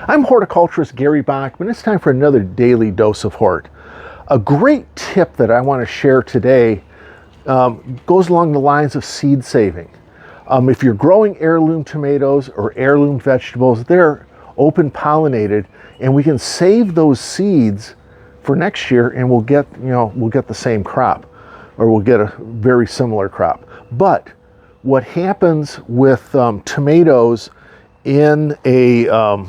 I'm horticulturist Gary Bachman. It's time for another daily dose of hort. A great tip that I want to share today goes along the lines of seed saving. If you're growing heirloom tomatoes or heirloom vegetables, they're open pollinated, and we can save those seeds for next year, and we'll get the same crop, or we'll get a very similar crop. But what happens with tomatoes in a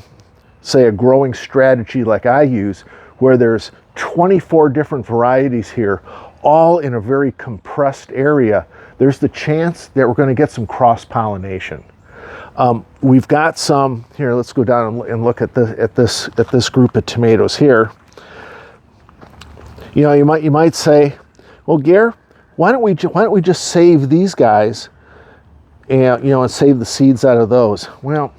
say a growing strategy like I use, where there's 24 different varieties here, all in a very compressed area, there's the chance that we're going to get some cross-pollination. We've got some here. Let's go down and look at this group of tomatoes here. You might say, well, Gare, why don't we just save these guys and save the seeds out of those? Well,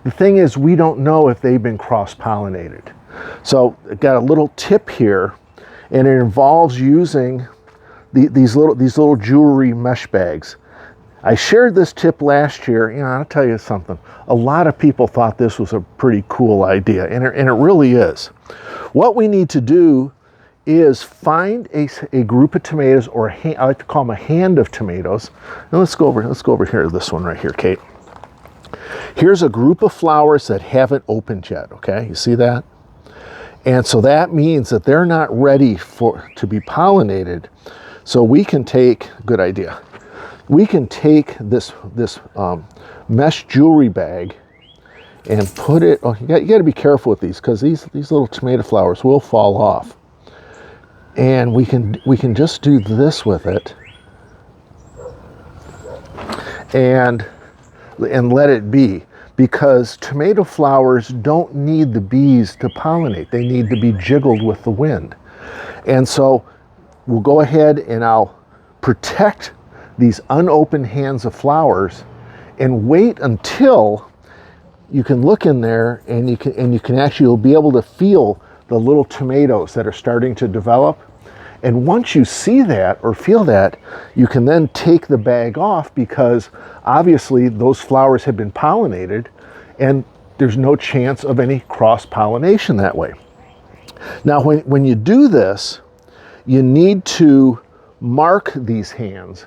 the thing is, we don't know if they've been cross-pollinated. So I've got a little tip here, and it involves using these little jewelry mesh bags. I shared this tip last year. I'll tell you something. A lot of people thought this was a pretty cool idea, and it really is. What we need to do is find a group of tomatoes, or I like to call them a hand of tomatoes. And let's go over here to this one right here, Kate. Here's a group of flowers that haven't opened yet, okay? You see that? And so that means that they're not ready to be pollinated. So we can take, good idea, we can take this mesh jewelry bag and put it, you got to be careful with these, because these little tomato flowers will fall off. And we can just do this with it and let it be, because tomato flowers don't need the bees to pollinate. They need to be jiggled with the wind. And so we'll go ahead and I'll protect these unopened hands of flowers and wait until you can look in there, and you can actually, you'll be able to feel the little tomatoes that are starting to develop. And once you see that or feel that, you can then take the bag off, because obviously those flowers have been pollinated and there's no chance of any cross-pollination that way. Now, when you do this, you need to mark these hands,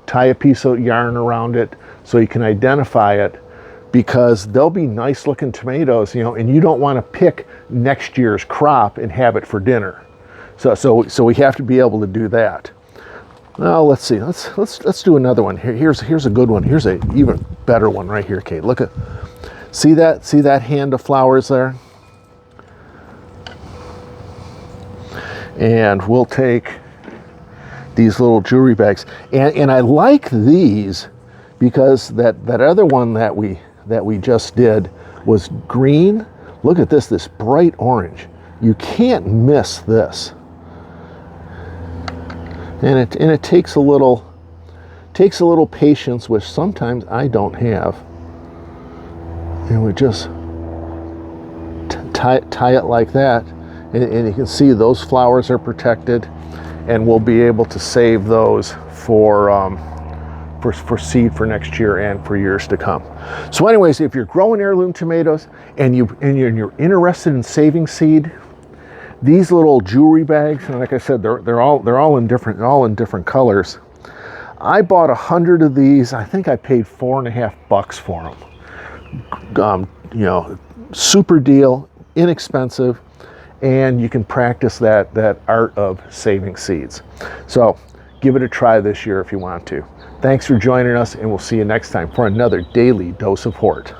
tie a piece of yarn around it so you can identify it, because they'll be nice looking tomatoes, and you don't want to pick next year's crop and have it for dinner. So we have to be able to do that. Now let's see. Let's do another one. Here's a good one. Here's a even better one right here, Kate. Look at, see that hand of flowers there? And we'll take these little jewelry bags. And I like these because that other one that we just did was green. Look at this bright orange. You can't miss this. And it takes a little patience, which sometimes I don't have. And we just tie it like that, and you can see those flowers are protected, and we'll be able to save those for seed for next year and for years to come. So anyways, if you're growing heirloom tomatoes and you're interested in saving seed, these little jewelry bags, and like I said, they're all in different colors. I bought 100 of these. I think I paid $4.50 for them. Super deal, inexpensive, and you can practice that art of saving seeds. So give it a try this year if you want to. Thanks for joining us, and we'll see you next time for another daily dose of hort.